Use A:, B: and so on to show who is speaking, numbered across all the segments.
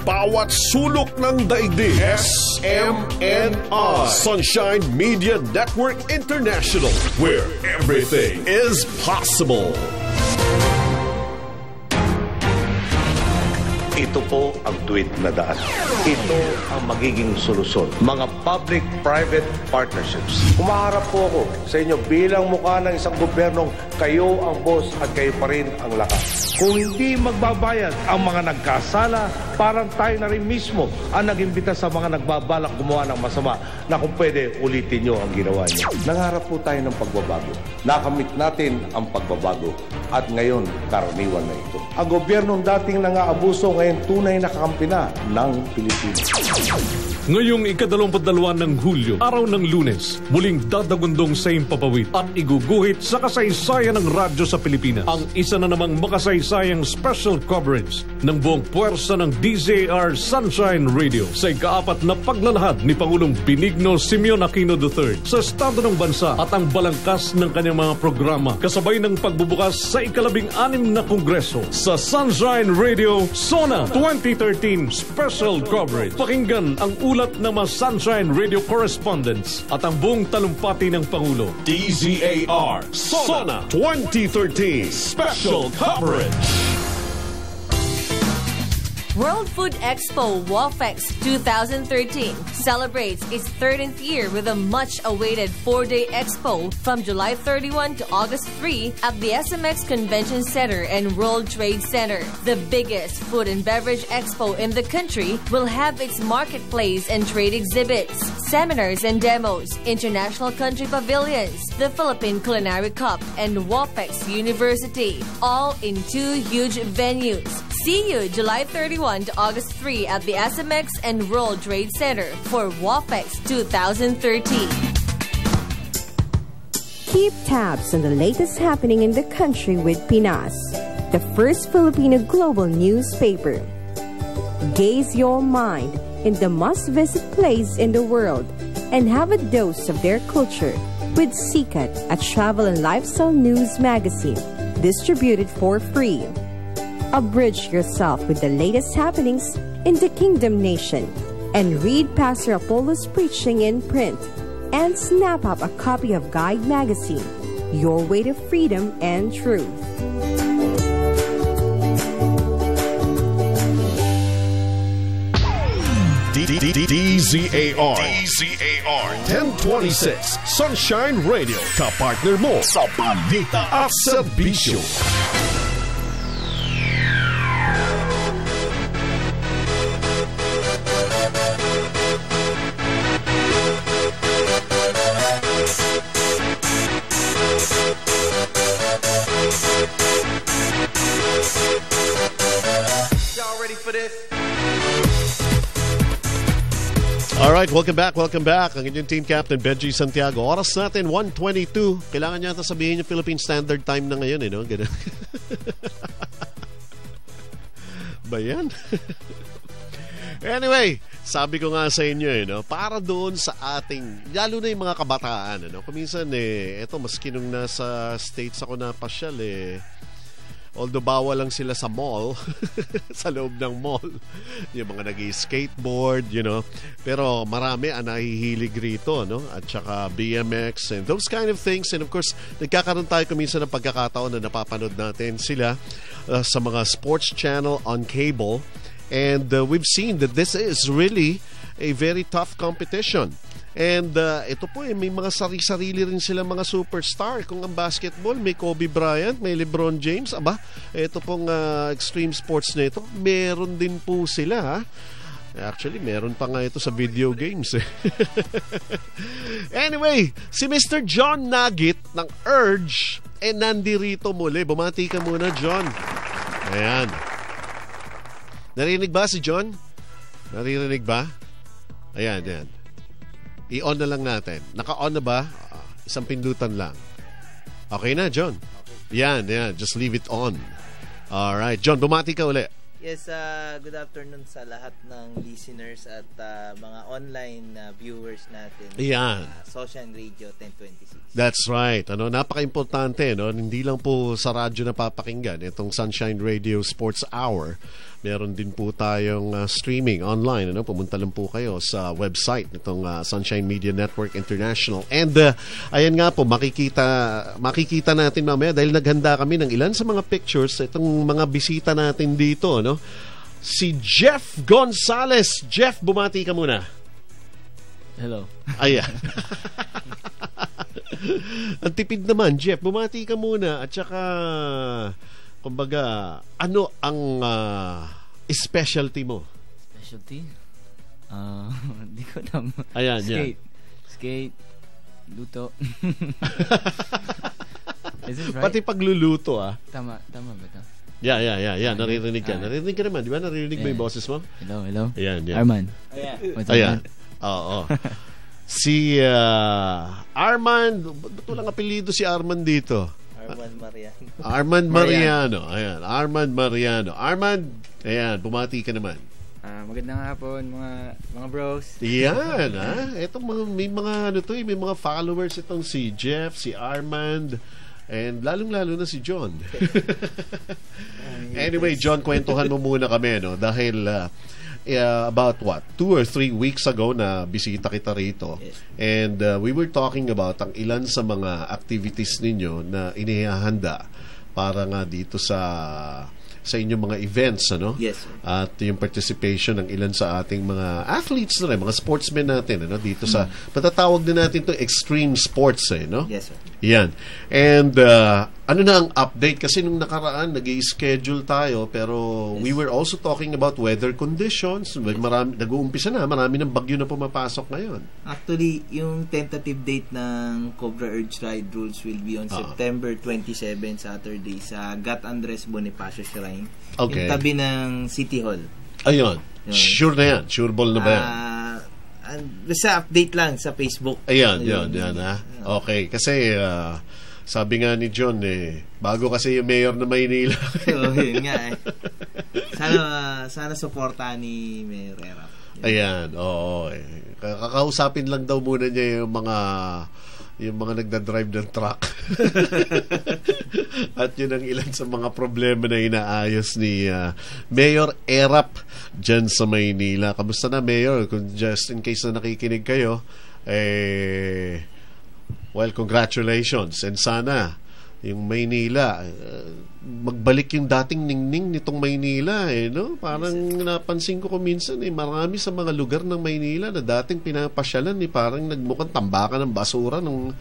A: bawat sulok ng daigdig. SMNI, Sunshine Media Network International, where everything is possible.
B: Ito po ang tweet na daan. Ito ang magiging solusyon. Mga public-private partnerships. Kumaharap po ako sa inyo bilang mukha ng isang gobyernong kayo ang boss at kayo pa rin ang lakas. Kung hindi magbabayad ang mga nagkasala, parang tayo na rin mismo ang nag-imbita sa mga nagbabalak gumawa ng masama na kung pwede ulitin nyo ang ginawa nyo. Nangarap po tayo ng pagbabago. Nakamit natin ang pagbabago at ngayon karaniwan na ito. Ang gobyernong dating nangaabuso ngayon tunay na kakampi na ng Pilipinas.
C: Ngayong ika-22 ng Hulyo, araw ng Lunes, muling dadagundong sa impapawid at iguguhit sa kasaysayan ng radyo sa Pilipinas ang isa na namang makasaysayang special coverage ng buong puwersa ng DZAR Sunshine Radio sa ika-4 na paglalahad ni Pangulong Benigno Simeon Aquino III sa estado ng bansa at ang balangkas ng kanyang mga programa kasabay ng pagbubukas sa ika-16 na kongreso sa Sunshine Radio SONA 2013 Special Coverage. Pakinggan ang ulat ng mga Sunshine Radio correspondents at ang buong talumpati ng Pangulo.
A: DZAR SONA 2013 Special Coverage.
D: World Food Expo WAFEX 2013 celebrates its 13th year with a much-awaited 4-day expo from July 31 to August 3 at the SMX Convention Center and World Trade Center. The biggest food and beverage expo in the country will have its marketplace and trade exhibits, seminars and demos, international country pavilions, the Philippine Culinary Cup, and WAFEX University, all in 2 huge venues. See you July 31 to August 3 at the SMX and World Trade Center for WAFEX 2013.
E: Keep tabs on the latest happening in the country with Pinas, the first Filipino global newspaper. Gaze your mind in the must-visit place in the world and have a dose of their culture with Sikat, a travel and lifestyle news magazine, distributed for free. Abridge yourself with the latest happenings in the Kingdom Nation and read Pastor Apollo's preaching in print and snap up a copy of Guide Magazine, your way to freedom and truth.
A: DZAR 1026 Sunshine Radio, kapartner mo sa balita at serbisyo.
F: Alright, welcome back. Ang inyong team captain, Benji Santiago. Oras natin, 1:22. Kailangan niya sabihin yung Philippine Standard Time na ngayon, no? Ganun. Ba yan? Anyway, sabi ko nga sa inyo, no? Para doon sa ating, lalo na yung mga kabataan, no? Kuminsan, eto, maski nung nasa States ako na pasyal, although bawal lang sila sa mall, sa loob ng mall, yung mga nag-skateboard, you know, pero marami ang nahihilig rito, no? At saka BMX and those kind of things. And of course, nagkakaroon tayo kuminsan ng pagkakataon na napapanood natin sila sa mga sports channel on cable. And we've seen that this is really a very tough competition. And ito po, may mga sarili rin sila mga superstar. Kung ang basketball, may Kobe Bryant, may LeBron James. Aba, ito pong extreme sports na ito, meron din po sila, ha? Actually, meron pa nga ito sa video games. Anyway, si Mr. John Nagit ng Urge, nandirito muli. Bumati ka muna, John. Ayan. Narinig ba si John? Naririnig ba? Ayan, ayan. I-on na lang natin. Naka-on na ba? Isang pindutan lang. Okay na, John. Yan, yan. Just leave it on. Alright. John, bumati ka uli.
G: Yes, good afternoon sa lahat ng listeners at mga online viewers natin.
F: Yan.
G: Sunshine Radio 1026.
F: That's right. Napaka-importante, no? Hindi lang po sa radyo napapakinggan itong Sunshine Radio Sports Hour. Meron din po tayong streaming online. Pumunta lang po kayo sa website nitong Sunshine Media Network International. And ayan nga po, makikita natin mamaya dahil naghanda kami ng ilan sa mga pictures itong mga bisita natin dito, no? Si Jeff Gonzalez. Jeff, bumati ka muna.
H: Hello.
F: Ayan. Ang tipid naman, Jeff. Bumati ka muna at saka kumbaga, ano ang specialty mo?
H: Specialty? Hindi ko alam.
F: Ayan,
H: Skate. Luto. Is this right?
F: Pati pagluluto,
H: Tama ba ito?
F: Yeah. Naririnig ka. Naririnig ka naman, di ba? Naririnig mo yung boses mo?
H: Hello.
F: Ayan.
H: Arman. What's up,
F: Ayan.
H: man?
F: Oo. Si Armand, ba't walang apelido si Armand dito? Armand Mariano. Ayan, Armand Mariano. Armand, ayan, bumati ka naman.
I: Magandang hapon mga bros.
F: Yan, Etong may mga followers itong si Jeff, si Armand, and lalong-lalo na si John. Anyway, John, kwentuhan mo muna kami, no? Dahil about 2 or 3 weeks ago na bisita kita rito.
G: Yes.
F: And we were talking about ang ilan sa mga activities ninyo na inihahanda para nga dito sa inyong mga events, ano?
G: Yes, sir.
F: At yung participation ng ilan sa ating mga athletes na rin, mga sportsmen natin, ano? Dito sa, patatawag din natin to extreme sports, no?
G: Yes, sir.
F: Yan. And ano na ang update? Kasi nung nakaraan, nag-i-schedule tayo, pero we were also talking about weather conditions. Nag-uumpisa na, marami ng bagyo na pumapasok ngayon.
G: Actually, yung tentative date ng Cobra Urge Ride Rules will be on September 27, Saturday, sa Gat Andres Bonifacio Shrine.
F: Okay.
G: Yung tabi ng City Hall.
F: Ayun.
G: Yun.
F: Sure na yan. Sure ball na ba yan?
G: Basta update lang sa Facebook.
F: Ayan, yan, Okay, kasi sabi nga ni John, bago kasi yung mayor na Maynila.
G: Yun nga Sana suportahan ni Mayor Erap.
F: Ayan, oo. Kakausapin lang daw muna niya yung mga nagdadrive ng truck. At yun ang ilan sa mga problema na inaayos ni Mayor Erap dyan sa Maynila. Kamusta na, Mayor? Kung just in case na nakikinig kayo, well, congratulations. And sana yung Maynila, magbalik yung dating ningning nitong Maynila, no? Parang napansin ko minsan, marami sa mga lugar ng Maynila na dating pinapasyalan, parang nagmukhang tambakan ng basura ng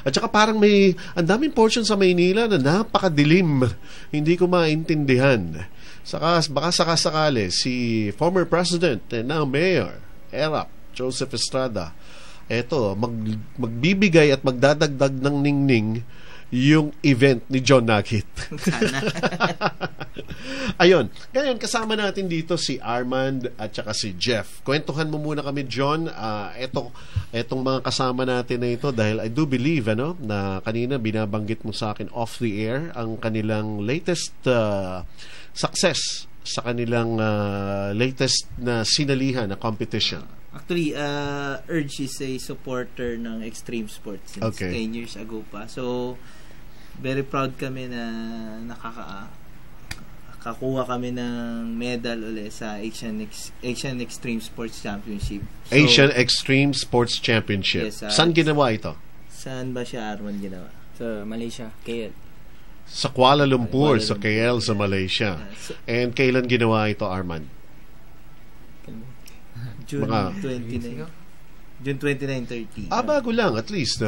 F: at saka parang ang daming portion sa Maynila na napakadilim. Hindi ko maintindihan. Baka sakasakali si former President and now Mayor Erap Joseph Estrada magbibigay at magdadagdag ng ningning yung event ni John Nakit.
G: Sana.
F: Ayun. Ngayon, kasama natin dito si Armand at saka si Jeff. Kwentuhan mo muna kami, John. Etong mga kasama natin na ito dahil I do believe, na kanina binabanggit mo sa akin off the air ang kanilang latest success sa kanilang latest na sinalihan na competition.
G: Actually, Urge is a supporter ng extreme sports since 10 years ago pa. So, very proud kami na nakakuha kami ng medal ulit sa Asian Extreme Sports Championship. So,
F: Asian Extreme Sports Championship.
G: Yes,
F: saan ginawa ito?
G: Saan ba siya, Arman, ginawa?
I: Sa Malaysia, KL.
F: Sa Kuala Lumpur, sa KL, sa Malaysia. And kailan ginawa ito, Arman?
G: June 29. June 29, 30.
F: Bago lang, at least,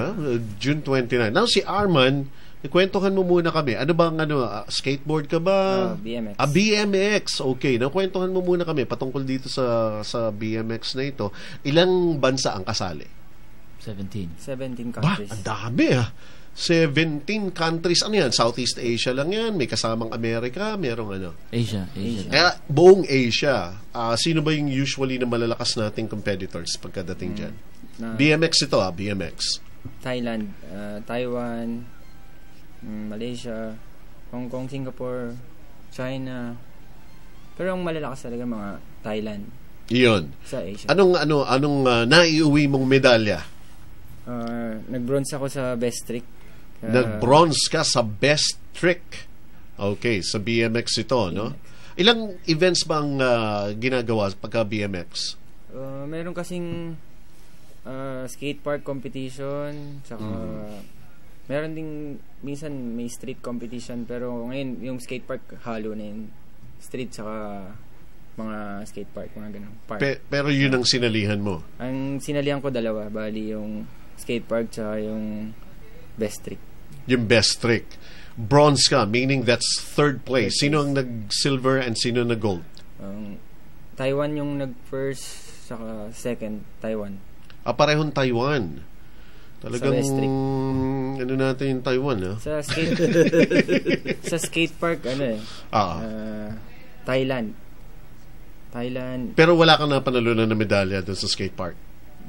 F: June 29. Now, si Arman, ikwentuhan mo muna kami. Ano bang, skateboard ka ba?
I: BMX.
F: BMX. Okay. Kwentuhan mo muna kami patungkol dito sa BMX na ito. Ilang bansa ang kasali?
I: 17
F: Ba,
I: countries.
F: ang dami 17 countries. Ano yan? Southeast Asia lang yan? May kasamang Amerika? Merong
H: Asia.
F: Kaya buong Asia. Sino ba yung usually na malalakas nating competitors pagkadating dyan? BMX ito BMX.
I: Thailand, Taiwan, Malaysia, Hong Kong, Singapore, China, Pero ang malalakas talaga mga Thailand
F: Iyon.
I: sa Asia.
F: Anong naiuwi mong medalya?
I: Nag-bronze ako sa best trick.
F: Nag-bronze ka sa best trick. Okay, sa BMX ito, no? Ilang events bang ginagawa pagka BMX?
I: Meron kasing skate park competition, saka meron ding minsan may street competition, pero ngayon yung skate park halo na yun. Street saka mga skate park, mga ganun. Park.
F: Pero yun ang sinalihan mo?
I: Ang sinalihan ko dalawa, bali yung skate park saka yung best trick.
F: Yung best trick. Bronze ka, meaning that's third place. Sino ang nag-silver and sino nag-gold?
I: Taiwan yung nag-first saka second, Taiwan.
F: Parehong Taiwan. Talagang ano natin yung Taiwan, ha?
I: Sa skate park Thailand.
F: Pero wala kang napanalunan na medalya doon sa skate park.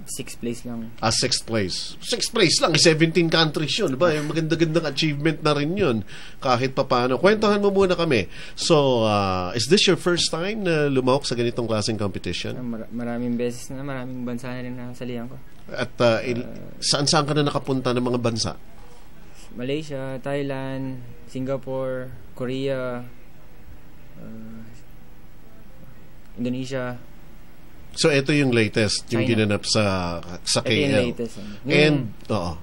I: 6th place lang.
F: 6th place. 6th place lang. 17 countries yun. Diba? Yung maganda-gandang achievement na rin yun. Kahit papaano. Kwentuhan mo muna kami. So, is this your first time na lumahok sa ganitong klaseng competition?
I: Maraming beses na. Maraming bansa na rin nasalihan ko.
F: At saan-saan ka na nakapunta ng mga bansa?
I: Malaysia, Thailand, Singapore, Korea, Indonesia. So ito
F: yung latest, yung ginanap sa KL.
I: Ito yung latest.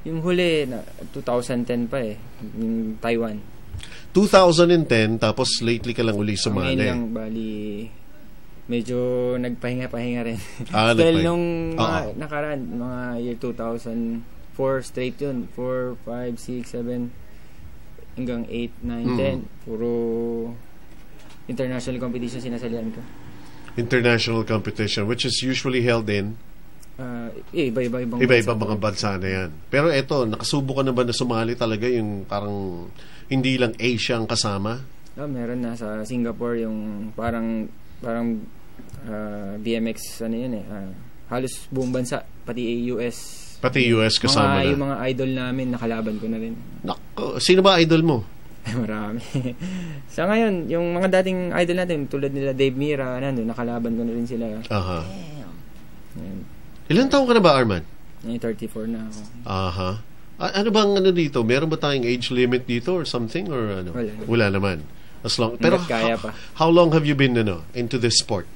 I: Yung huli na 2010 pa yung Taiwan.
F: 2010 tapos lately ka lang uli sumali.
I: Ngayon lang bali medyo nagpahinga-pahinga rin.
F: Dahil
I: nung nakaraan, mga year 2004 straight yun. 4, 5, 6, 7 hanggang 8, 9, 10. Puro international competition sinasalihan ko.
F: International competition, which is usually held in
I: iba-ibang
F: mga bansa na yan. Pero eto, nakasubo ka na ba na sumali talaga yung parang hindi lang Asia ang kasama?
I: Meron na sa Singapore yung parang BMX halos buong bansa, pati US
F: kasama na.
I: Yung mga idol namin nakalaban ko na rin.
F: Sino ba idol mo?
I: Marami. Sa ngayon, yung mga dating idol natin, tulad nila Dave Mira, nakalaban ko na rin sila.
F: Ilan taong ka na ba, Arman?
I: 34 na ako.
F: Ano bang dito? Meron ba tayong age limit dito or something? Or ano? Wala naman. As long, pero
I: kaya pa.
F: How long have you been into this sport?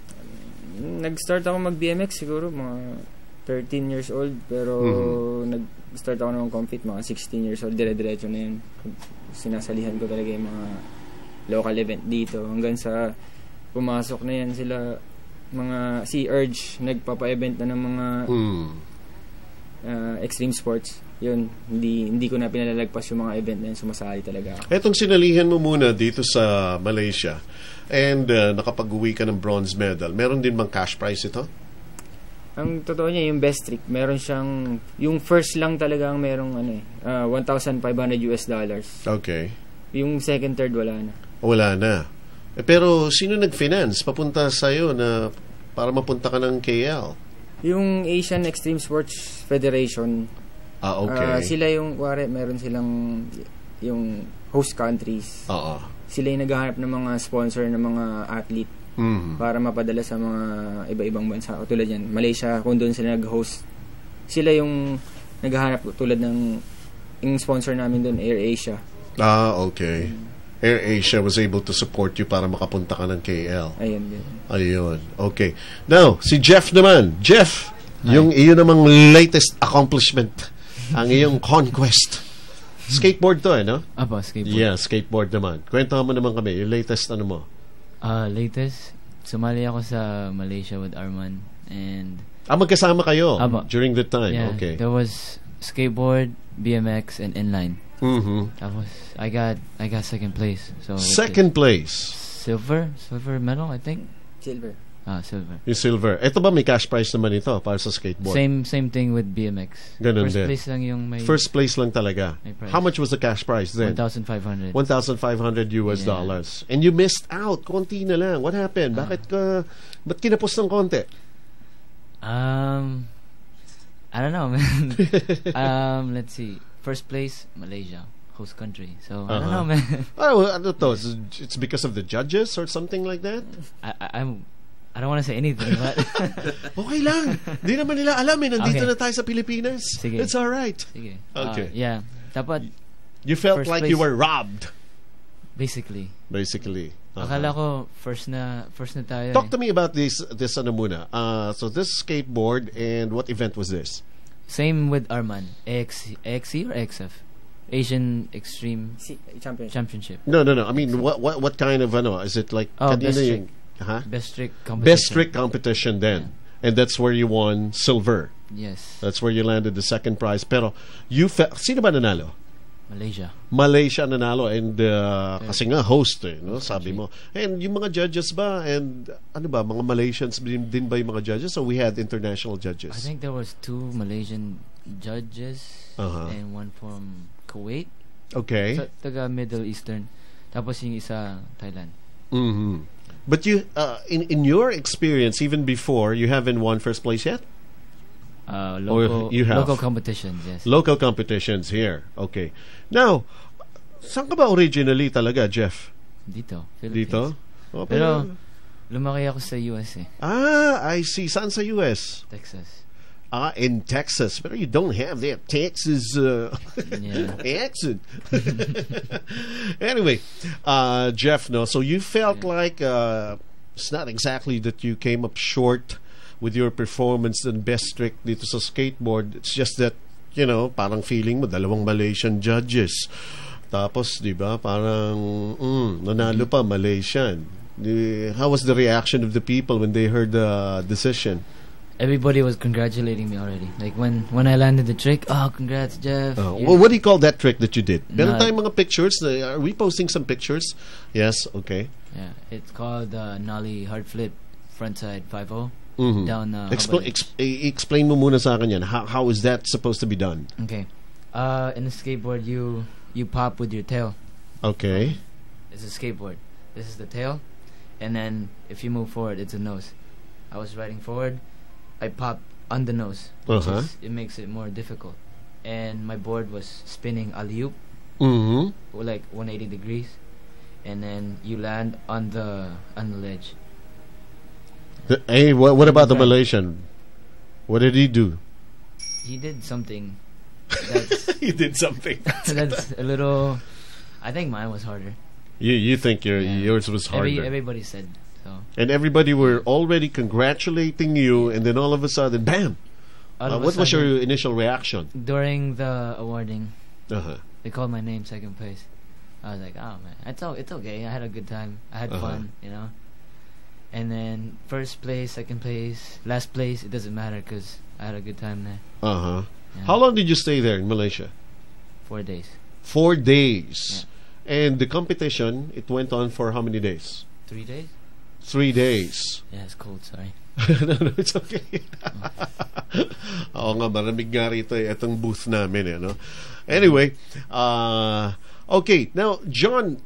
I: Nag-start ako mag-BMX siguro mga 13 years old, pero nag-start ako naman compete mga 16 years old, dire-diretso na yun. Sinasalihan ko talaga yung mga local event dito hanggang sa pumasok na yan sila mga si Urge nagpapa-event na ng mga extreme sports. Yun, hindi ko na pinalalagpas yung mga event na yun, sumasali talaga ako.
F: Etong sinalihan mo muna dito sa Malaysia and nakapag-uwi ka ng bronze medal, meron din bang cash prize ito?
I: Ang totoo niya, yung best trick, meron siyang, yung first lang talagang merong $1,500 US.
F: Okay.
I: Yung second, third, wala na.
F: Wala na. Pero sino nag-finance papunta sa'yo na para mapunta ka ng KL?
I: Yung Asian Extreme Sports Federation.
F: Okay.
I: Sila yung, meron silang yung host countries. Sila yung naghahanap ng mga sponsor ng mga athlete. Para mapadala sa mga iba-ibang bansa. Tulad yan, Malaysia, kung doon sila nag-host, sila yung naghahanap tulad ng yung sponsor namin doon, AirAsia.
F: Okay. AirAsia was able to support you para makapunta ka ng KL. Ayun. Okay. Now, si Jeff naman. Jeff, yung iyo namang latest accomplishment, ang iyong conquest. Skateboard to no?
H: Skateboard.
F: Yeah, skateboard naman. Kwento mo naman kami, yung latest mo?
H: Latest, sumali ako sa Malaysia with Arman and
F: magkasama kayo during that time.
H: Yeah,
F: okay.
H: There was skateboard, BMX and inline. Tapos I got second place. So
F: second place.
H: Silver medal, I think.
I: Silver.
H: Silver.
F: Yung silver. Ito ba may cash prize naman ito para sa skateboard?
H: Same thing with BMX.
F: Ganun
H: First
F: din.
H: place lang yung may...
F: First place lang talaga. How much was the cash prize then?
H: $1,500.
F: $1,500 US dollars. And you missed out. Konti na lang. What happened? Ba't kinapos ng konti?
H: I don't know, man. Let's see. First place, Malaysia. host country. So I don't know, man.
F: Oh, I don't know. It's because of the judges or something like that?
H: I don't want to say anything, but
F: okay lang. Di naman nila alam eh. Nandito
H: Okay.
F: na tayo sa Pilipinas.
H: Sige.
F: It's alright.
H: sige.
F: Okay.
H: Yeah. Dapat
F: You felt
H: First
F: like
H: place.
F: you were robbed,
H: basically.
F: basically.
H: Akala ko first na tayo.
F: Talk to me about this ano muna. So this skateboard, and what event was this?
H: Same with Arman. AXC or XF? Asian Extreme Championship.
F: No. I mean, what kind of ano? Is it like
H: Oh,
F: kanina
H: best
F: yung- huh?
H: Best trick competition.
F: Best trick competition then. And that's where you won silver.
H: Yes.
F: That's where you landed the second prize. Pero you sino ba nanalo?
H: Malaysia.
F: Malaysia nanalo, and kasi nga host no, sabi mo. And yung mga judges ba, and ano ba, mga Malaysians din ba yung mga judges, so we had international judges?
H: I think there was 2 Malaysian judges and one from Kuwait.
F: Okay.
H: So, taga Middle Eastern. Tapos yung isa Thailand.
F: Mm-hmm. But you in your experience, even before, you haven't won first place yet?
H: Local competitions, yes.
F: Local competitions here. Okay. Now, saan ka ba originally talaga, Jeff?
H: Dito, Philippines.
F: Dito? Oh,
H: Pero lumaki ako sa US eh.
F: I see. Saan sa US?
H: Texas.
F: In Texas. But you don't have that Texas accent. Anyway, Jeff, no, so you felt like it's not exactly that you came up short with your performance and best trick dito sa skateboard. It's just that, you know, parang feeling mo, 2 Malaysian judges. Tapos, di ba, parang nanalo pa, Malaysian. How was the reaction of the people when they heard the decision?
H: Everybody was congratulating me already. Like when I landed the trick, oh, congrats, Jeff.
F: Well, what do you call that trick that you did? Meron
H: No.
F: tayong mga pictures. Are we posting some pictures? Yes, okay.
H: Yeah, it's called Nollie Hard Flip Frontside 5-0 down.
F: Explain mo muna sa akin yan. How is that supposed to be done?
H: Okay. In a skateboard, you pop with your tail.
F: Okay.
H: It's a skateboard. This is the tail, and then if you move forward, it's a nose. I was riding forward. I popped on the nose, which it makes it more difficult. And my board was spinning alley-oop, like 180 degrees, and then you land on the ledge.
F: Hey, what about the Malaysian? What did he do?
H: He did something. That's,
F: He did something.
H: that's a little. I think mine was harder.
F: You think yours was harder.
H: Everybody said so.
F: And everybody were already congratulating you, and then all of a sudden, bam! What was your initial reaction?
H: During the awarding?
F: Uh-huh.
H: They called my name second place. I was like, oh man, it's okay. I had a good time. I had fun, you know. And then first place, second place, last place, it doesn't matter because I had a good time there.
F: Uh-huh.
H: Yeah.
F: How long did you stay there in Malaysia?
H: 4 days.
F: 4 days.
H: Yeah.
F: And the competition, it went on for how many days?
H: 3 days?
F: 3 days.
H: Yeah, it's cold, sorry.
F: No, it's okay. Oo nga, maramig nga rito itong booth namin. No? Anyway, okay. Now, John,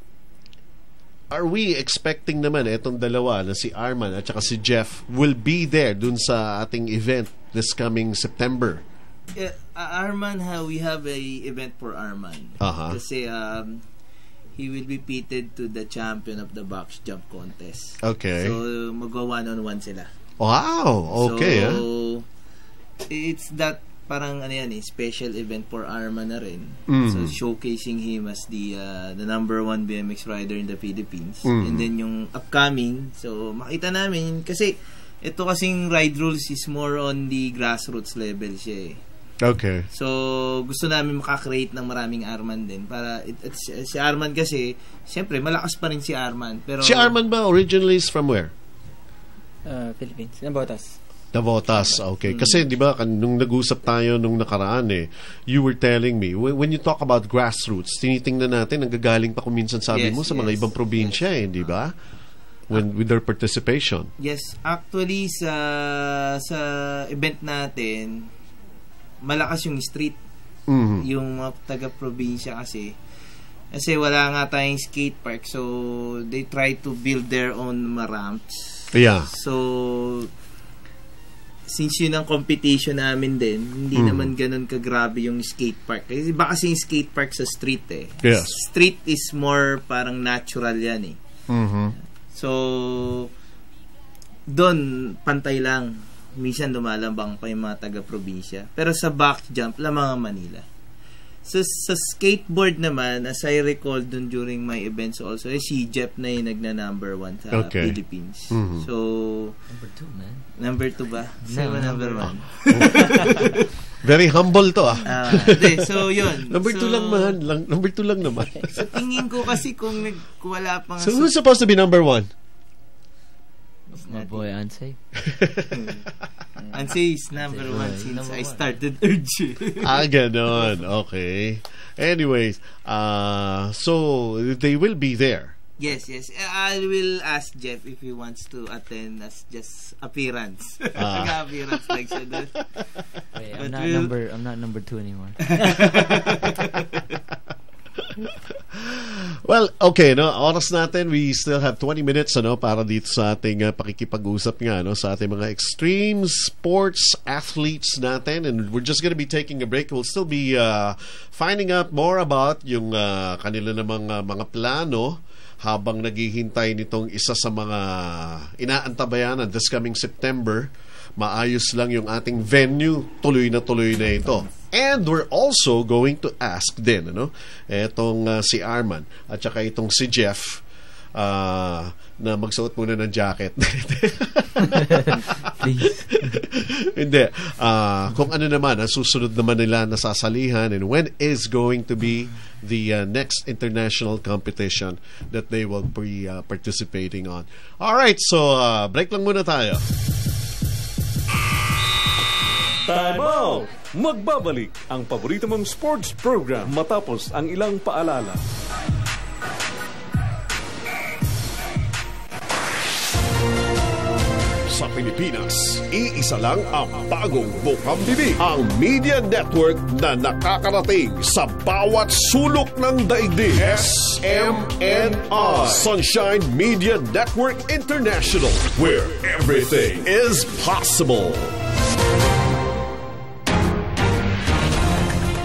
F: are we expecting naman itong dalawa na si Arman at saka si Jeff will be there dun sa ating event this coming September?
G: Yeah, Arman, we have a event for Arman. Kasi he will be pitted to the champion of the box jump contest.
F: Okay.
G: So magwa 1-on-1 sila.
F: Wow. Okay.
G: So it's that parang special event for Arman na rin. So showcasing him as the number 1 BMX rider in the Philippines. And then yung upcoming, so makita namin kasi ito kasing ride rules is more on the grassroots level siya eh.
F: Okay.
G: So, gusto namin makakreate ng maraming Arman din. Para, si Arman kasi, siyempre, malakas pa rin si Arman. Pero,
F: si Arman ba originally is from where?
I: Philippines. Navotas.
F: Navotas, okay. Kasi, di ba, nung nag-usap tayo nung nakaraan you were telling me, when you talk about grassroots, tinitingnan natin, nanggagaling pa kung minsan sabi mo sa mga ibang probinsya di ba? With their participation.
G: Yes. Actually, sa event natin, malakas yung street. Yung mga taga-probinsya kasi wala nga tayong skate park, so they try to build their own ramps.
F: Yeah.
G: So since yun ang competition namin din, hindi naman ganun kagrabe yung skate park. Kasi iba kasi yung skate park sa street eh.
F: Yes.
G: Street is more parang natural yan eh. So, doon, pantay lang. Minsan lumalabang pa yung mga taga-probinsya. Pero sa back jump, mga Manila. So, sa skateboard naman, as I recall dun during my events also, si Jeff na yung nagna-number 1 sa Philippines. So,
H: number 2, man.
G: Number 2 ba?
H: No,
G: number 1.
F: Very humble to
G: so, yun.
F: Number 2 lang man. Number 2 lang naman.
G: Sa tingin ko kasi kung wala pang...
F: So, who's supposed to be number 1?
H: My boy Ansay.
G: Ansay is number 1 since I started Urge.
F: Ganon. Okay. Anyways, so they will be there.
G: Yes. I will ask Jeff if he wants to attend as just appearance. Appearance like siya doon.
H: Wait, I'm not number 2 anymore.
F: Well, okay, no, oras natin, we still have 20 minutes para dito sa ating pakikipag-usap nga sa ating mga extreme sports athletes natin, and we're just gonna be taking a break. We'll still be finding out more about yung kanila namang mga plano habang naghihintay nitong isa sa mga inaantabayanan this coming September. Maayos lang yung ating venue, tuloy na ito. And we're also going to ask din etong si Arman at saka itong si Jeff na magsuot muna ng jacket.
H: Please.
F: Hindi. Kung ano naman ang susunod naman nila na sasalihan, and when is going to be the next international competition that they will be participating on. Alright, so break lang muna tayo.
C: Time out! Magbabalik ang paborito mong sports program matapos ang ilang paalala.
A: Sa Pilipinas, iisa lang ang bagong bukang bibig. Ang media network na nakakarating sa bawat sulok ng daigdig. SMNI, Sunshine Media Network International, where everything is possible.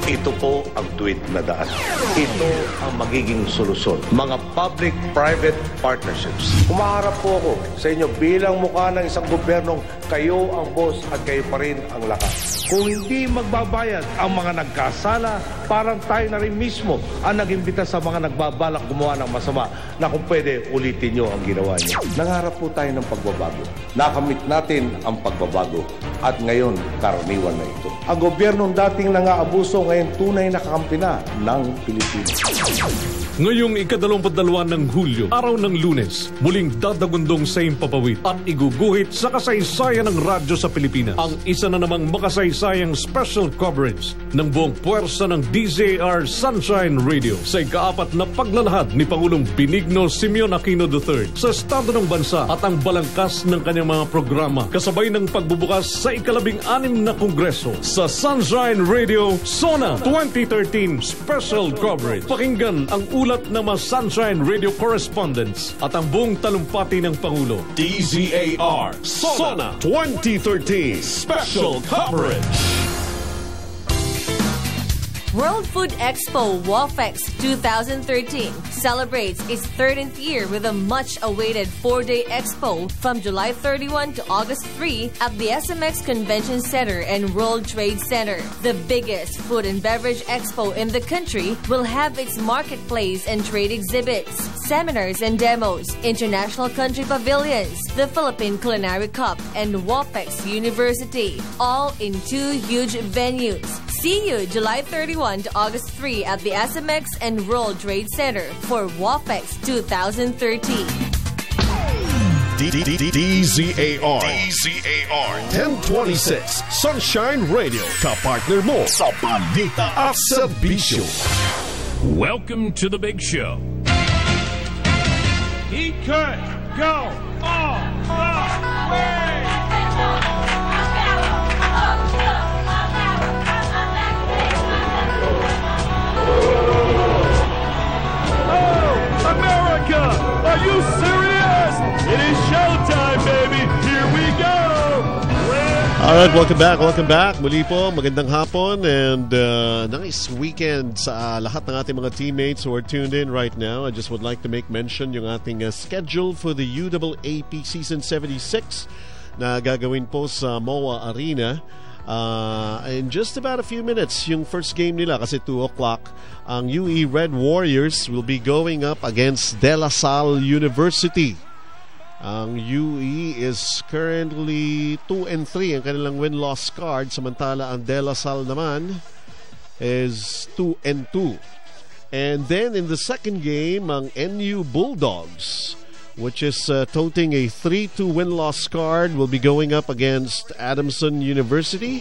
B: Ito po ang tweet na daan. Ito ang magiging solusyon. Mga public-private partnerships. Kumaharap po ako sa inyo bilang mukha ng isang gobyernong kayo ang boss at kayo pa rin ang lakas. Kung hindi magbabayad ang mga nagkasala, parang tayo na rin mismo ang nag-imbita sa mga nagbabalak gumawa ng masama na kung pwede ulitin nyo ang ginawa nyo. Nangarap po tayo ng pagbabago. Nakamit natin ang pagbabago at ngayon karaniwan na ito. Ang gobyernong dating nangaabuso ngayon tunay na kakampi na ng Pilipinas.
C: Ngayong ika-22 ng Hulyo, araw ng Lunes, muling dadagundong sa impapawid at iguguhit sa kasaysayan ng radyo sa Pilipinas ang isa na namang makasaysayang special coverage ng buong puwersa ng DZAR Sunshine Radio sa ika-4 na paglalahad ni Pangulong Benigno Simeon Aquino III sa estado ng bansa at ang balangkas ng kanyang mga programa kasabay ng pagbubukas sa ika-16 na kongreso sa Sunshine Radio SONA 2013 Special Coverage. Pakinggan ang ulat ng mga Sunshine Radio correspondents at ang buong talumpati ng Pangulo.
A: DZAR SONA 2013 Special Coverage.
D: World Food Expo WAFEX 2013 celebrates its 13th year with a much-awaited 4-day expo from July 31 to August 3 at the SMX Convention Center and World Trade Center. The biggest food and beverage expo in the country will have its marketplace and trade exhibits, seminars and demos, international country pavilions, the Philippine Culinary Cup, and WAFEX University, all in 2 huge venues. See you July 31 to August 3 at the SMX and World Trade Center for WAFEX 2013.
A: DZAR 1026 Sunshine Radio, kapartner mo sa balita at serbisyo.
J: Welcome to the big show. He could go all the way. America, are you serious? It is showtime, baby. Here we go.
F: Alright, welcome back. Muli po, magandang hapon and nice weekend sa lahat ng ating mga teammates who are tuned in right now. I just would like to make mention yung ating schedule for the UAAP Season 76 na gagawin po sa MOA Arena. In just about a few minutes, yung first game nila kasi 2 o'clock, ang UE Red Warriors will be going up against De La Salle University. Ang UE is currently 2-3 ang kanilang win-loss card, samantala ang De La Salle naman is 2-2. And then in the second game, ang NU Bulldogs, which is toting a 3-2 win-loss card, will be going up against Adamson University.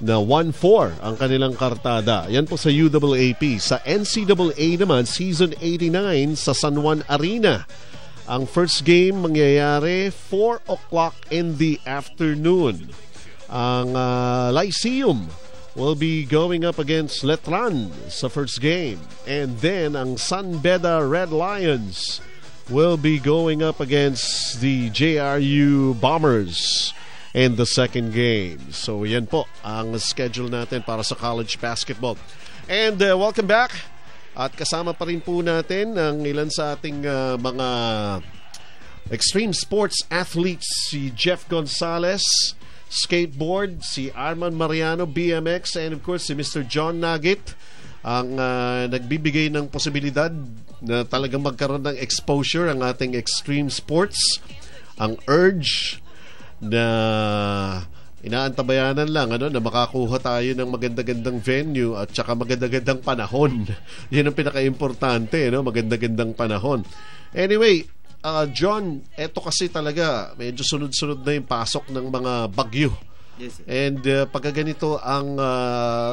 F: Na 1-4 ang kanilang kartada. Yan po sa UAAP. Sa NCAA naman, Season 89 sa San Juan Arena. Ang first game mangyayari 4 o'clock in the afternoon. Ang Lyceum will be going up against Letran sa first game. And then ang San Beda Red Lions will be going up against the JRU Bombers in the second game. So yan po ang schedule natin para sa college basketball. And welcome back. At kasama pa rin po natin ang ilan sa ating mga extreme sports athletes. Si Jeff Gonzalez, skateboard, si Arman Mariano, BMX, and of course si Mr. John Nagit, ang nagbibigay ng posibilidad na talagang magkaroon ng exposure ang ating extreme sports. Ang Urge na inaantabayanan lang na makakuha tayo ng maganda-gandang venue at saka maganda-gandang panahon. Yan ang pinaka-importante, maganda-gandang panahon. Anyway, John, eto kasi talaga medyo sunod-sunod na yung pasok ng mga bagyo.
G: Yes, sir.
F: And pagka ganito ang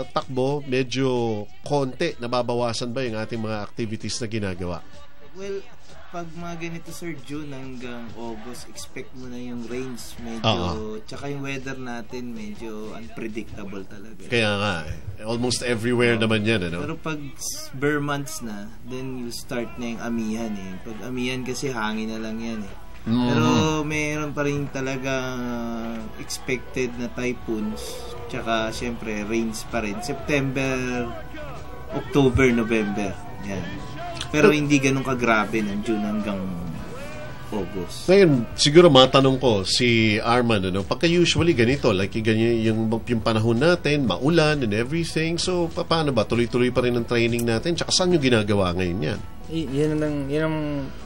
F: takbo, medyo konti nababawasan ba yung ating mga activities na ginagawa?
G: Well, pag mga ganito, sir, June hanggang August, expect mo na yung rains medyo, tsaka yung weather natin medyo unpredictable talaga.
F: Kaya nga, almost everywhere naman yan,
G: Pero pag bare months na, then you start na yung amihan Pag amihan kasi hangin na lang yan Pero mayroon pa rin talaga expected na typhoons, tsaka syempre rains pa rin. September, October, November, yan. Pero hindi ganun kagrabe ng June hanggang August.
F: Ngayon, siguro matanong ko si Arman, pagka usually ganito, like yung panahon natin, maulan and everything, so paano ba? Tuloy-tuloy pa rin ang training natin? Tsaka saan yung ginagawa ngayon yan?
I: Yan ang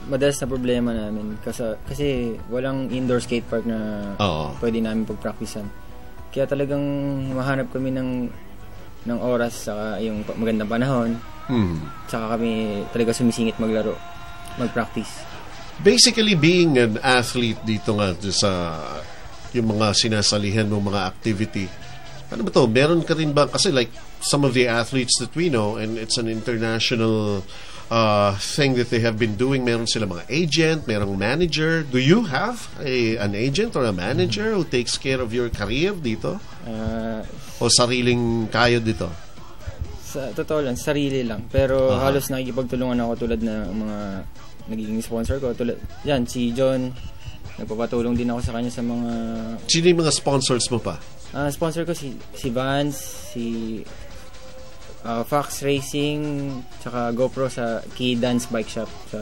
I: madalas na problema namin. Kasi walang indoor skate park na pwede namin pag-practicean. Kaya talagang mahanap kami ng oras sa yung magandang panahon. Tsaka kami talaga sumisingit maglaro, mag-practice.
F: Basically, being an athlete dito nga sa yung mga sinasalihan mong mga activity, ano ba to? Meron ka rin ba? Kasi like some of the athletes that we know, and it's an international thing that they have been doing, meron sila mga agent, merong manager. Do you have an agent or a manager who takes care of your career dito? O sariling kayo dito?
I: Sa totoo lang, sarili lang. Pero halos nakikipagtulungan ako tulad na mga nagiging sponsor ko. Yan, si John, nagpapatulong din ako sa kanya sa mga...
F: Sino yung mga sponsors mo pa?
I: Sponsor ko si Vans, si Fox Racing, tsaka GoPro sa Key Dance Bike Shop sa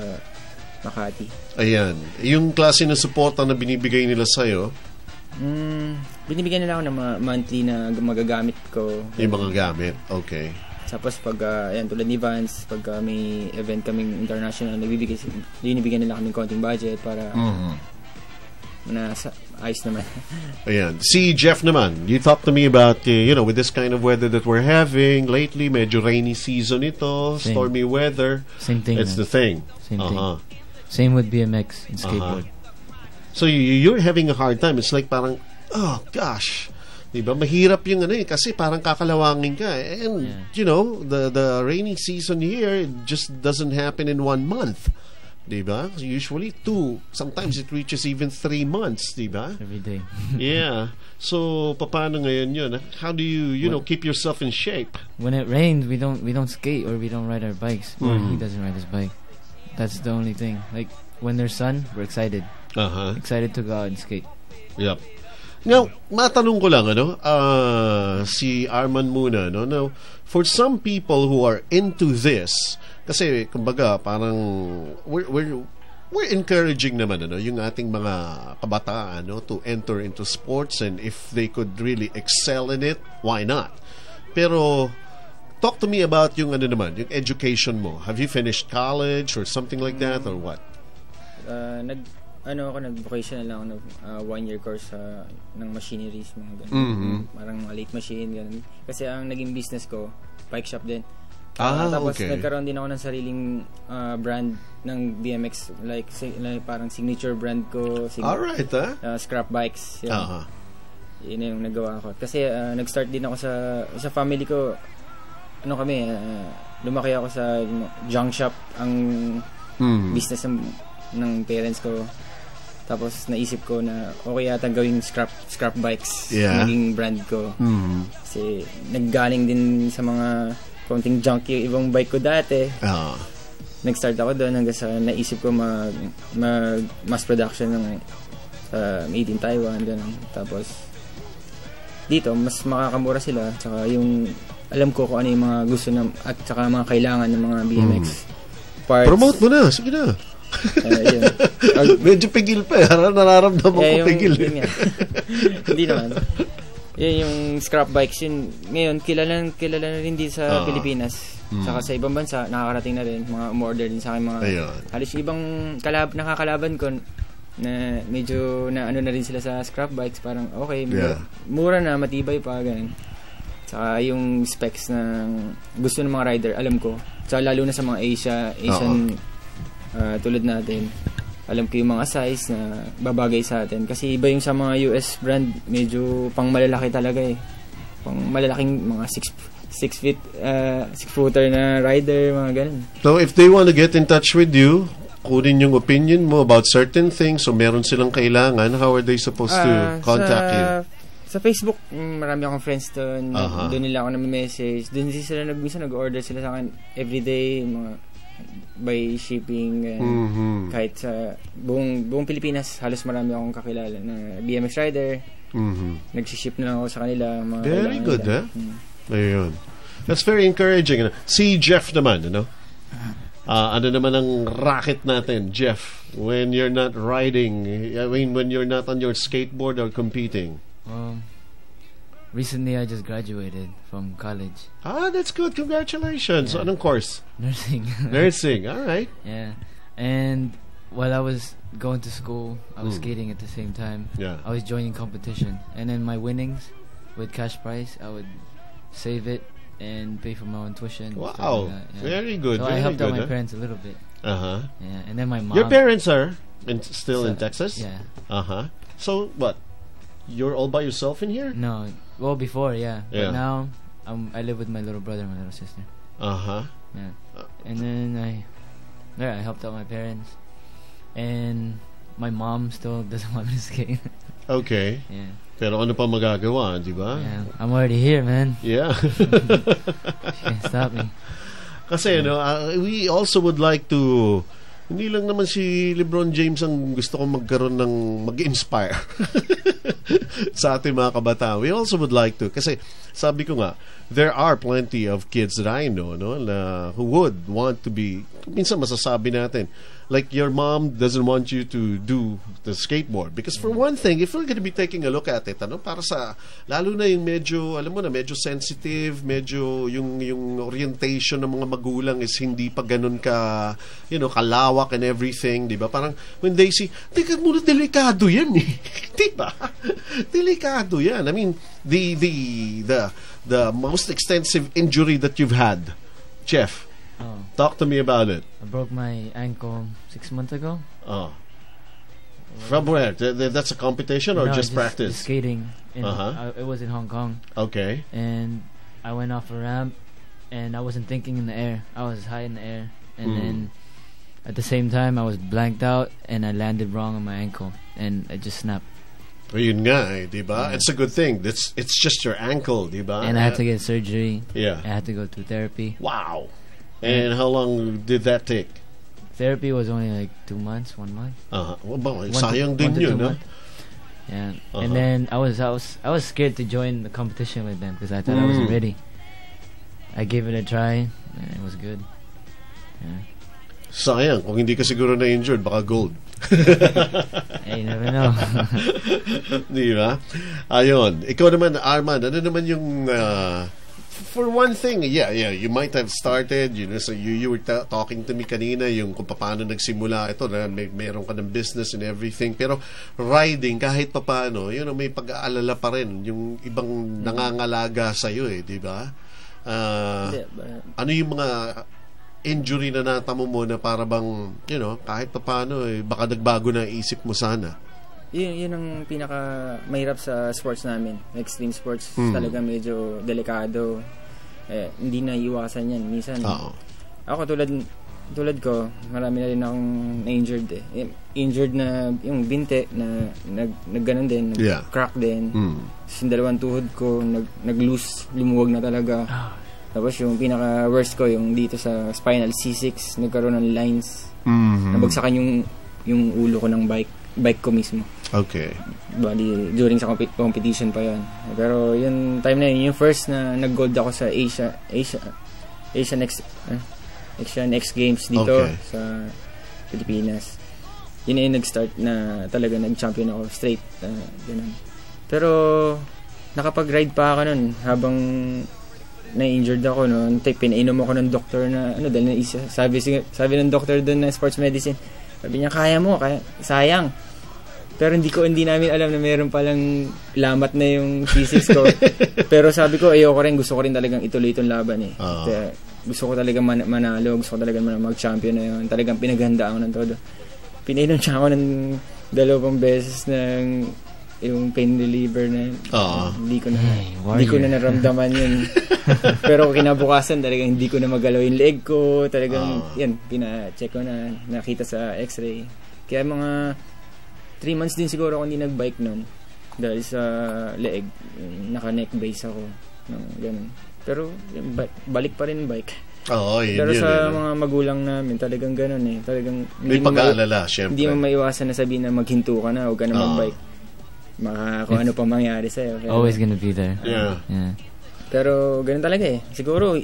I: Makati.
F: Ayan. Yung klase ng suporta na binibigay nila sa'yo?
I: Binibigyan nila ako ng mga monthly na magagamit ko.
F: Yung mga gamit, okay.
I: Tapos pag tulad ni Vance, pag may event kaming international, binibigyan nila kaming konting budget para ayos naman.
F: Ayan. Si Jeff naman, you talk to me about, with this kind of weather that we're having lately, medyo rainy season ito, stormy weather.
H: Same thing.
F: It's the thing.
H: Same thing. Same with BMX and skateboard.
F: So you're having a hard time. It's like parang, oh gosh, diba? Mahirap yung kasi parang kakalawangin ka. And, the rainy season here just doesn't happen in 1 month. Diba? Usually 2. Sometimes it reaches even 3 months. Diba?
H: Every day.
F: Yeah. So, paano ngayon yun? How do you, keep yourself in shape?
H: When it rains, we don't skate or we don't ride our bikes. Or he doesn't ride his bike. That's the only thing. Like, when there's sun, we're excited. Excited to go out and skate.
F: Yep. Now, matanong ko lang, si Arman muna, no? Now, for some people who are into this, kasi, kumbaga, parang, we're encouraging naman, yung ating mga kabataan, to enter into sports, and if they could really excel in it, why not? Pero, talk to me about yung yung education mo. Have you finished college or something like that, or what?
I: Nag-vocational lang ako 1-year course ng machineries, mga ganun. Parang mga late machine, ganun. Kasi ang naging business ko, bike shop din. Tapos nagkaroon din ako ng sariling brand ng BMX, like parang signature brand ko.
F: Alright,
I: Scrap Bikes. Yun yung nagawa ko. Kasi nag-start din ako sa family ko. Lumaki ako sa junk shop, ang business ng parents ko. Tapos naisip ko na okay yata gawing scrap bikes, naging brand ko. Kasi naggaling din sa mga konting junk yung ibang bike ko dati. Nag-start ako doon hanggang sa naisip ko mass production ng made in Taiwan, ganun. Tapos dito mas makakamura sila, tsaka yung alam ko kung ano yung mga gusto at tsaka mga kailangan ng mga BMX parts.
F: Promote mo na, sige na. Medyo pigil pa nararamdaman ko pigil
I: hindi naman yung scrap bikes yun ngayon kilala na rin din sa Pilipinas, saka sa ibang bansa nakakarating na rin, mga umorder din sa akin mga halos ibang nakakalaban ko na medyo na na rin sila sa scrap bikes, parang okay, mura na, matibay pa, ganun. Saka yung specs ng gusto ng mga rider alam ko, saka lalo na sa mga Asian tulad natin, alam ko yung mga size na babagay sa atin. Kasi iba yung sa mga US brand, medyo pang malalaki talaga pang malalaking mga 6-footer na rider, mga ganun.
F: So if they want to get in touch with you, kunin yung opinion mo about certain things, so meron silang kailangan, how are they supposed to contact you?
I: Sa Facebook, marami akong friends doon. Doon nila ako na-message. Doon sila nag-order sila sa akin everyday, mga by shipping, kahit sa buong Pilipinas halos marami akong kakilala na BMX rider. Nagsiship na lang ako sa kanila, mga
F: very good nila. Ayun, that's very encouraging. Si Jeff naman, ano naman ang racket natin, Jeff, when you're not riding, when you're not on your skateboard or competing?
H: Recently, I just graduated from college.
F: That's good. Congratulations. Anong course?
H: Nursing.
F: Nursing. All right.
H: Yeah. And while I was going to school, I was skating at the same time.
F: Yeah.
H: I was joining competition. And then my winnings with cash prize, I would save it and pay for my own tuition.
F: Wow. Very good.
H: So
F: very
H: I helped
F: good,
H: out my parents a little bit.
F: Yeah.
H: And then my mom.
F: Your parents are still in Texas?
H: Yeah.
F: So what? You're all by yourself in here?
H: No. Well, before, but now I live with my little brother and my little sister. Yeah. And then I helped out my parents, and my mom still doesn't want me to skate.
F: Okay.
H: Yeah.
F: Pero ano pa magagawa, di ba?
H: Yeah. I'm already here, man.
F: Yeah.
H: She can't stop me.
F: Kasi we also would like to, hindi lang naman si LeBron James ang gusto kong magkaroon ng mag-inspire sa ating mga kabataan. We also would like to, kasi sabi ko nga, there are plenty of kids that I know, who would want to be, minsan masasabi natin, like your mom doesn't want you to do the skateboard because for one thing, if you're going to be taking a look at it, para sa lalo na yung medyo, alam mo na, medyo sensitive, medyo yung orientation ng mga magulang is hindi pa ganun ka, kalawak and everything, di ba? Parang when they see, teka muna, delikado yan di ba? Delikado yan. I mean, the most extensive injury that you've had, Jeff. Talk to me about it.
H: I broke my ankle 6 months ago.
F: From where? That's a competition or just practice?
H: Just skating. It was in Hong Kong.
F: Okay.
H: And I went off a ramp, and I wasn't thinking in the air. I was high in the air, and then at the same time I was blanked out, and I landed wrong on my ankle, and it just snapped.
F: Yun nga, diba? It's a good thing. It's just your ankle, diba?
H: And I had to get surgery.
F: Yeah.
H: I had to go through therapy.
F: Wow. And how long did that take?
H: Therapy was only like 2 months, 1 month.
F: Well, sayang din yun, no?
H: Yeah. And then I was scared to join the competition with them because I thought I wasn't ready. I gave it a try and it was good. Yeah.
F: Sayang, kung hindi ka siguro na-injured, baka gold.
H: You never know.
F: Di ba? Ayun. Ikaw naman, Arman, ano naman yung... for one thing, you might have started, so you were talking to me kanina yung kung paano nagsimula ito, na meron ka ng business and everything, pero riding, kahit paano, may pag-aalala pa rin, yung ibang nangangalaga sa'yo di ba? Ano yung mga injury na natamo mo na para bang, kahit paano, baka nagbago na isip mo sana?
I: Yun ang pinaka mahirap sa sports namin. Extreme sports talaga medyo delikado. Hindi na iwasan yan. Minsan, ako tulad ko, marami na rin akong na-injured Injured na yung binte na nagganon din, nag-crack din. Yung dalawang tuhod ko, nag-loose, lumuwag na talaga. Tapos yung pinaka-worst ko, yung dito sa spinal C6, nagkaroon ng lines. Nabagsakan yung ulo ko ng bike ko mismo.
F: Okay.
I: Bali, during sa competition pa yun. Pero yung time na yun, yung first na nag-gold ako sa Asian X Games dito sa Pilipinas. Yun yung nag-start na talaga nag-champion ako straight. Ganun. Pero nakapag-ride pa ako nun habang na-injured ako noon. Pinainom ako ng doktor na dahil sabi ng doktor doon na sports medicine. Sabi niya, kaya mo, sayang. Pero hindi namin alam na meron palang lamat na yung thesis ko. Pero sabi ko, gusto ko rin talagang ituloy itong laban Kaya gusto ko talagang manalo, gusto ko talagang mag-champion na yun. Talagang pinaghandaan ko ng todo. Pinainom siya ako ng 2 beses ng yung pain reliever na yun. Hindi ko na naramdaman yun. Pero kinabukasan talagang hindi ko na magalaw yung leg ko. Talagang yan, pina-check ko na, nakita sa x-ray. Kaya mga 3 months din siguro ako hindi nag-bike nun. Dahil sa leg, naka-neck brace ako. Ganun. Pero balik pa rin bike. Pero sa mga magulang namin, talagang ganun Talagang
F: may pag-aalala, syempre.
I: Hindi mo maiwasan na sabihin na maghinto ka na, huwag ka na mag-bike. Kung ano pa mangyari sa'yo.
H: Always gonna be there.
F: Yeah.
I: Pero ganun talaga Siguro,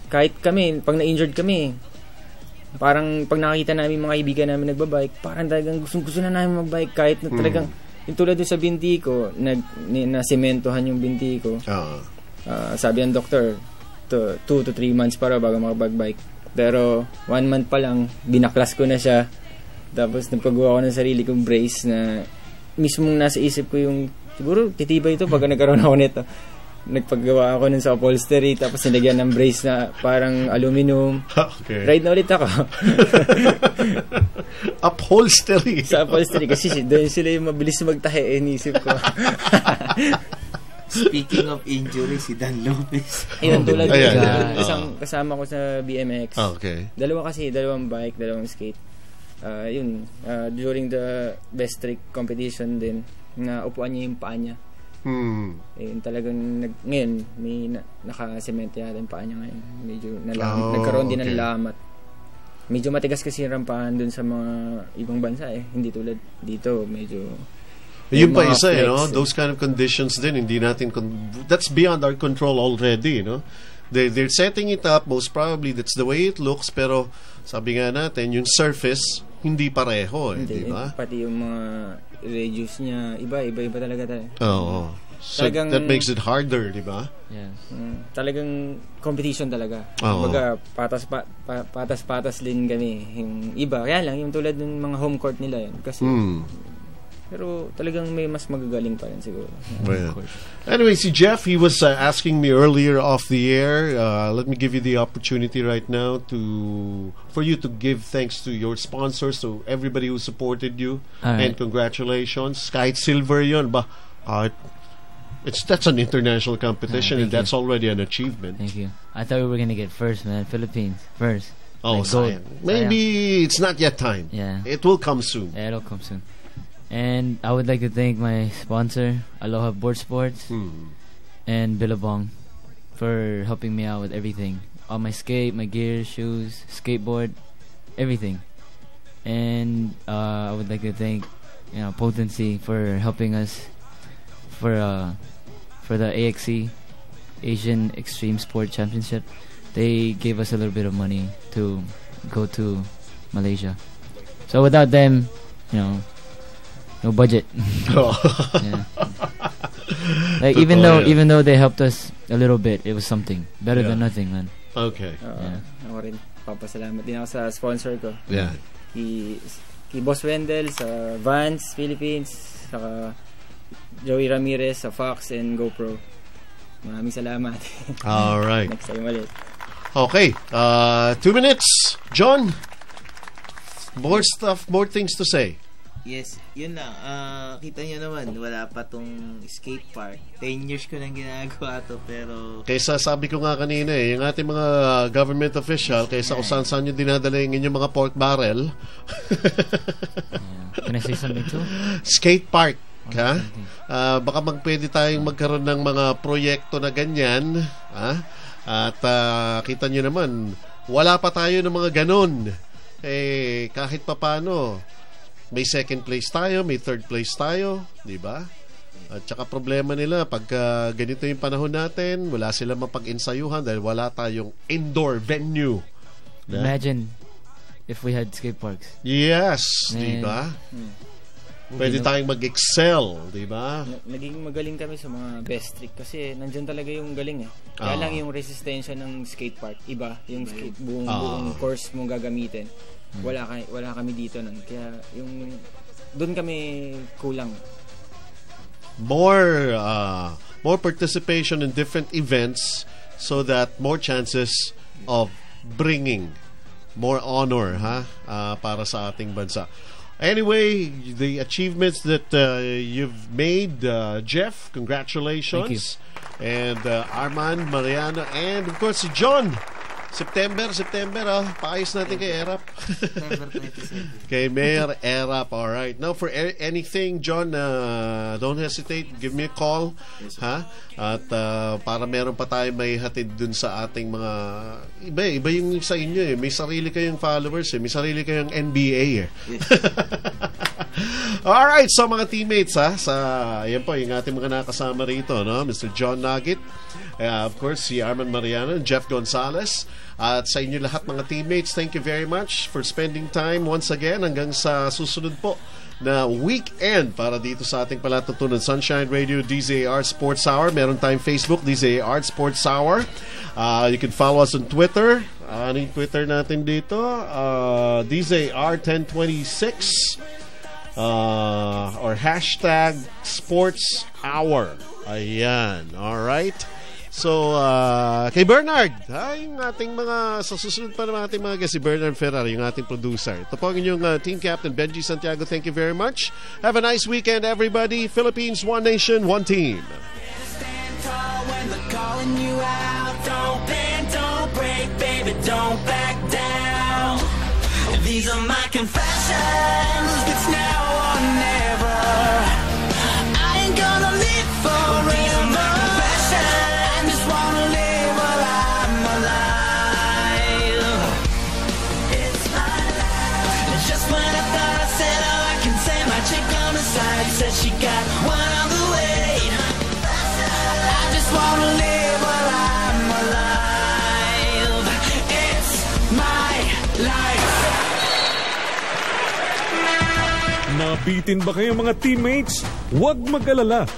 I: kahit kami, pag na-injured kami, parang pag nakita namin mga kaibigan namin nagbabike, parang talagang gusto na namin magbike kahit na talagang yung tulad yung sa binti ko, na-sementohan yung binti ko. Sabi ng doktor, 2 to 3 months para bago makapag-bike. Pero 1 month pa lang, binaklas ko na siya. Tapos nagpagawa ko ng sarili kong brace na mismong nasa isip ko yung, siguro titibay ito pag nagkaroon ako nito. Nagpagawa ako nun sa upholstery, tapos nilagyan ng brace na parang aluminum. Ride na ulit ako.
F: Upholstery?
I: Sa upholstery, kasi doon sila yung mabilis magtahi, inisip ko.
G: Speaking of injury, si Dan Lopez.
I: Ayun, tulad isang kasama ko sa BMX. Dalawang bike, dalawang skate. During the best trick competition din, na upuan niya yung paa niya. Talagang ngayon may naka-cement yata yung paa niya ngayon. Medyo nagkaroon din ng lamat. Medyo matigas kasi yung rampahan dun sa mga ibang bansa hindi tulad dito, medyo
F: yun pa isa those kind of conditions din hindi natin that's beyond our control already they're setting it up, most probably that's the way it looks, pero sabi nga natin yung surface hindi pareho di ba?
I: Pati yung mga reduce niya, iba talaga tayo.
F: So that makes it harder, di ba?
H: Yes.
I: Talagang competition talaga. Kumbaga, patas-patas din kami. Yung iba, kaya lang, yung tulad ng mga home court nila yun. Kasi, pero talagang may mas magagaling pa rin siguro.
F: Anyway, si Jeff, he was asking me earlier off the air. Let me give you the opportunity right now for you to give thanks to your sponsors, to everybody who supported you, and congratulations. Kahit silver yun, that's an international competition, and that's already an achievement.
H: Thank you. I thought we were gonna get first, man. Philippines first.
F: Maybe it's not yet time.
H: Yeah,
F: it will come soon.
H: Yeah, it'll come soon. And I would like to thank my sponsor, Aloha Board Sports, and Billabong, for helping me out with everything. All my skate, my gear, shoes, skateboard, everything. And I would like to thank Potency for helping us for the AXC Asian Extreme Sport Championship. They gave us a little bit of money to go to Malaysia. So without them, no budget. Yeah. Like even though they helped us a little bit, it was something better than nothing, man.
F: Okay.
I: Ako rin papasalamat din ako sa sponsor ko.
F: Yeah.
I: Kay Boss Wendell sa Vans Philippines, saka Joey Ramirez sa Fox and GoPro. Maraming salamat.
F: All right.
I: Next time ulit.
F: Okay. 2 minutes. John, more things to say.
G: Yes, yun lang. Kita nyo naman, wala pa tong skate park. 10 years ko nang ginagawa to, pero...
F: Kaysa sabi ko nga kanina yung ating mga government official, kaysa kung saan yung dinadala yung inyong mga pork barrel.
H: Can I say something too?
F: Skate park. Ha? Baka pwede tayong magkaroon ng mga proyekto na ganyan. At kita nyo naman, wala pa tayo ng mga ganon. Kahit pa paano, may second place tayo, may third place tayo, di ba? At saka problema nila, pagka ganito yung panahon natin, wala silang mapag-insayuhan dahil wala tayong indoor venue.
H: Imagine if we had skate parks.
F: Yes, di ba? Pwede tayong mag-excel, di ba?
I: Naging magaling kami sa mga best trick kasi nandyan talaga yung galing eh. Kaya lang yung resistensya ng skate park, iba. Yung skate, buong course mong gagamitin. Wala kami dito nun. Kaya yung doon kami kulang.
F: More participation in different events so that more chances of bringing more honor para sa ating bansa. Anyway, the achievements that you've made, Jeff, congratulations.
H: Thank you.
F: And Arman, Mariano, and of course si John. September, paayos natin kay Erap.
G: September 27.
F: Kay Mayor Erap, alright. Now, for anything, John, don't hesitate. Give me a call. At para meron pa tayo may hatid dun sa ating mga... Iba yung sa inyo eh. May sarili kayong followers eh. May sarili kayong NBA eh. Alright, so mga teammates yan po, yung ating mga nakasama rito, no? Mr. John Nugget, of course, si Arman Mariano, Jeff Gonzalez, at sa inyo lahat mga teammates, thank you very much for spending time once again hanggang sa susunod po na weekend para dito sa ating palatuntunan Sunshine Radio DZAR Sports Hour. Meron tayong Facebook, DZAR Sports Hour. You can follow us on Twitter. Ano yung Twitter natin dito? DZAR 1026 or hashtag Sports Hour. Ayan. Alright. So, kay Bernard, yung ating mga, sa susunod pa naman ating mga guest, si Bernard Ferrari, yung ating producer. Ito po ang inyong team captain, Benji Santiago. Thank you very much. Have a nice weekend, everybody. Philippines, one nation, one team.
K: Stand tall when they're calling you out. Don't bend, don't break, baby, don't back down. These are my confessions. It's now or never. I ain't gonna live forever. Said she got one on the way. I just wanna live while I'm alive. It's my life.
C: Nabitin ba kayo mga teammates? Huwag mag-alala.